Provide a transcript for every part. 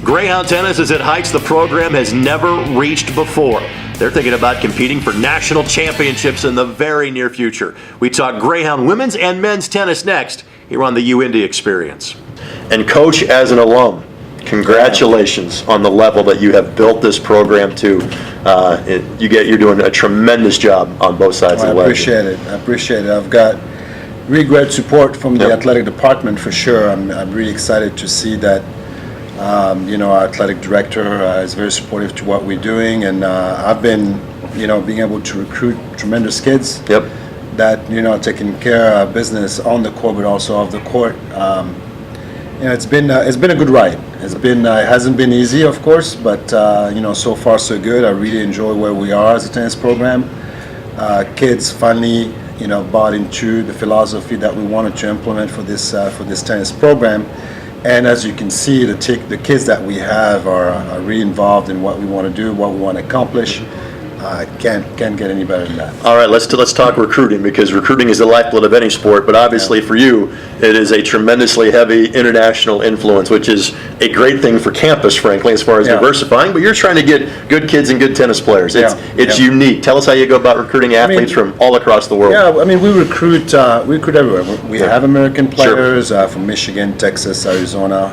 Greyhound tennis is at heights the program has never reached before. They're thinking about competing for national championships in the very near future. We talk Greyhound women's and men's tennis next here on the UIndy Xperience. And Coach, as an alum, congratulations on the level that you have built this program to. You're doing a tremendous job on both sides of the ledger. I appreciate it. I've got really great support from the athletic department for sure. I'm really excited to see that our athletic director is very supportive to what we're doing, and I've been being able to recruit tremendous kids that taking care of business on the court but also off the court. It's been a good ride. It hasn't been easy, of course, but so far so good. I really enjoy where we are as a tennis program. Kids finally bought into the philosophy that we wanted to implement for this tennis program. And as you can see, the kids that we have are really involved in what we want to do, what we want to accomplish. Can't get any better than that. All right, let's talk recruiting, because recruiting is the lifeblood of any sport, but obviously for you, it is a tremendously heavy international influence, which is a great thing for campus, frankly, as far as diversifying, but you're trying to get good kids and good tennis players. It's unique. Tell us how you go about recruiting athletes from all across the world. Yeah, we recruit everywhere. We have American players from Michigan, Texas, Arizona.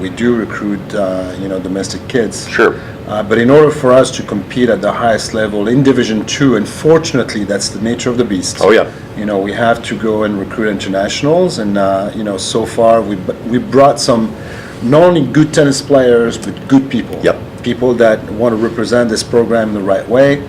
We do recruit domestic kids. Sure. But in order for us to compete at the highest level in Division II, unfortunately, that's the nature of the beast. Oh yeah. We have to go and recruit internationals, and so far we brought some not only good tennis players but good people. Yep. People that want to represent this program the right way.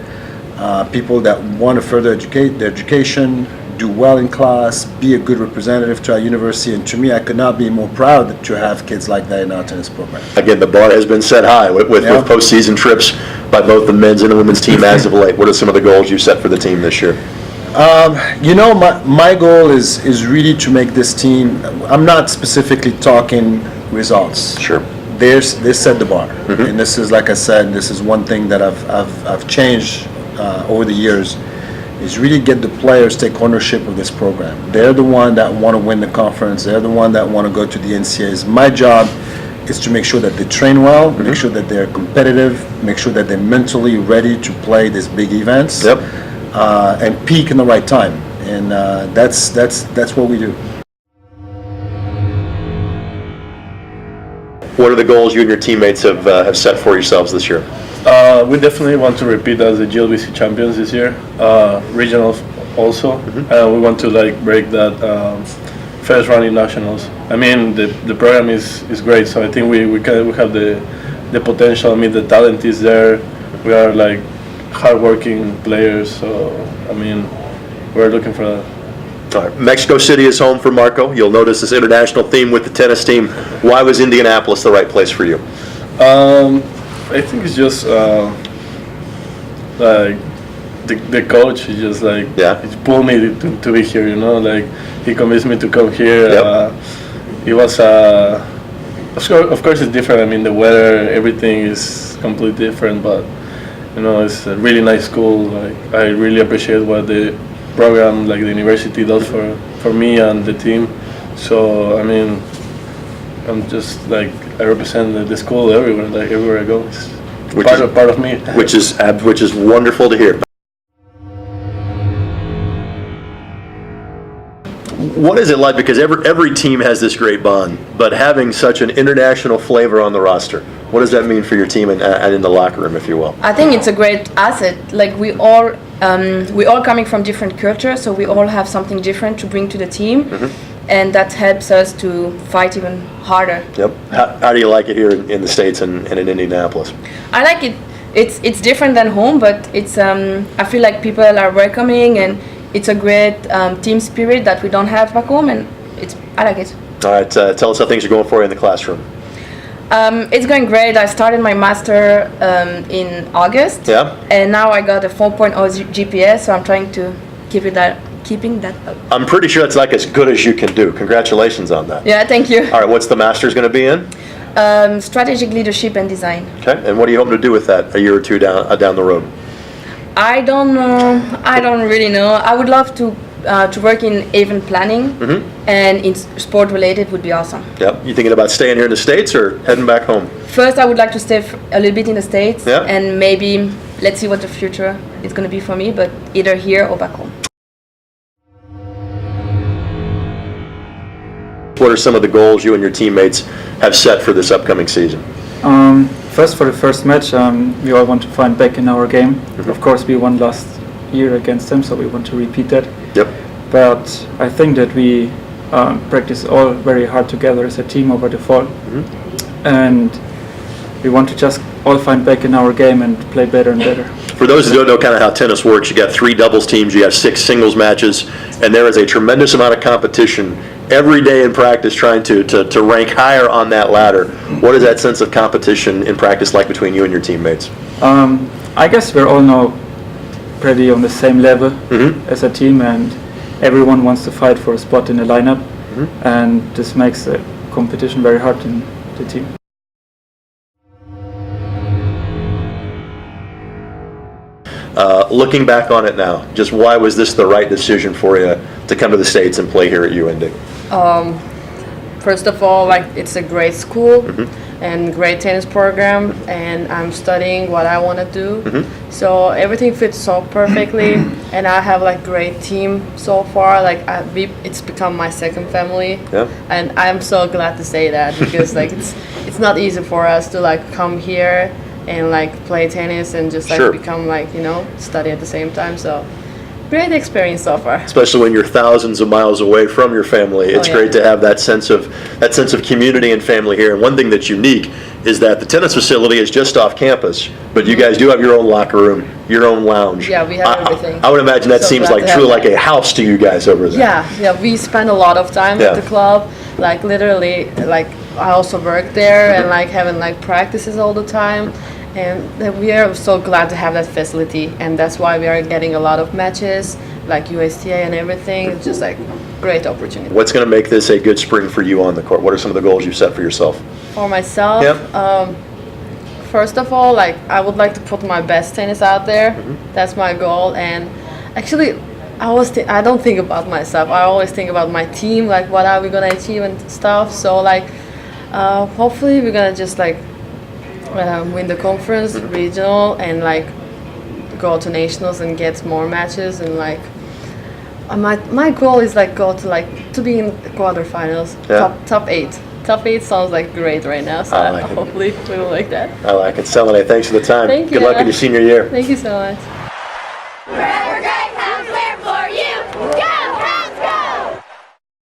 People that want to further educate their education, do well in class, be a good representative to our university, and to me, I could not be more proud to have kids like that in our tennis program. Again, the bar has been set high with postseason trips by both the men's and the women's team as of late. What are some of the goals you set for the team this year? My goal is really to make this team. I'm not specifically talking results. Sure. They set the bar, and this is, like I said, this is one thing that I've changed over the years. Is really get the players take ownership of this program. They're the one that want to win the conference. They're the one that want to go to the NCAAs. My job is to make sure that they train well, make sure that they're competitive, make sure that they're mentally ready to play these big events, and peak in the right time. And that's what we do. What are the goals you and your teammates have set for yourselves this year? We definitely want to repeat as the GLBC champions this year, regionals also. We want to break that first round in nationals. The program is great, so I think we have the potential. The talent is there. We are hardworking players, so we're looking for that. All right. Mexico City is home for Marco. You'll notice this international theme with the tennis team. Why was Indianapolis the right place for you? I think it's just the coach. He just he pulled me to be here. He convinced me to come here. It was of course it's different. The weather, everything is completely different. But it's a really nice school. I really appreciate what the program, the university, does for me and the team. So I'm just I represent the school everywhere. Everywhere I go, it's part of me. Which is wonderful to hear. What is it like? Because every team has this great bond, but having such an international flavor on the roster, what does that mean for your team and in the locker room, if you will? I think it's a great asset. We all coming from different cultures, so we all have something different to bring to the team. And that helps us to fight even harder. Yep. How do you like it here in the States and in Indianapolis? I like it. It's different than home, but it's I feel like people are welcoming, and it's a great team spirit that we don't have back home, and I like it. All right. Tell us how things are going for you in the classroom. It's going great. I started my master in August. Yeah. And now I got a 4.0 GPA, so I'm trying to keeping that up. I'm pretty sure that's as good as you can do. Congratulations on that. Yeah, thank you. All right, what's the master's going to be in? Strategic leadership and design. Okay, and what do you hope to do with that a year or two down the road? I don't know. I don't really know. I would love to to work in event planning and in sport related would be awesome. Yep. You thinking about staying here in the States or heading back home? First, I would like to stay a little bit in the States, Yeah. and maybe let's see what the future is going to be for me, but either here or back home. What are some of the goals you and your teammates have set for this upcoming season? First, for the first match, we all want to find back in our game. Of course, we won last year against them, so we want to repeat that. Yep. But I think that we practice all very hard together as a team over the fall, and we want to just all find back in our game and play better and better. For those who don't know kind of how tennis works, you got 3 doubles teams, you have 6 singles matches, and there is a tremendous amount of competition every day in practice trying to rank higher on that ladder. What is that sense of competition in practice like between you and your teammates? I guess we're all now pretty on the same level as a team, and everyone wants to fight for a spot in the lineup, and this makes the competition very hard in the team. Looking back on it now, just why was this the right decision for you to come to the States and play here at UIndy? First of all, like, it's a great school and great tennis program, and I'm studying what I want to do. So everything fits so perfectly, and I have like great team so far. Like it's become my second family, and I'm so glad to say that because like it's not easy for us to like come here and like play tennis and just like become like, you know, study at the same time. So great experience so far. Especially when you're thousands of miles away from your family, it's great to have that sense of community and family here. And one thing that's unique is that the tennis facility is just off campus, but you guys do have your own locker room, your own lounge. Yeah, we have everything. I would imagine that So seems glad like to truly have like a house to you guys over there. Yeah, we spend a lot of time at the club. Like literally, like I also work there and like having like practices all the time. And we are so glad to have that facility, and that's why we are getting a lot of matches, like USTA and everything. It's just like great opportunity. What's going to make this a good spring for you on the court? What are some of the goals you've set for yourself? For myself, first of all, like I would like to put my best tennis out there. That's my goal. And actually, I don't think about myself. I always think about my team, like what are we gonna achieve and stuff. So like, hopefully we're gonna just like win the conference, regional, and like go to nationals and get more matches. And like my goal is like go to be in quarterfinals, top 8. Top 8 sounds like great right now, so hopefully we will like that. I like it. Selene, thanks for the time. Thank you. Good luck in your senior year. Thank you so much.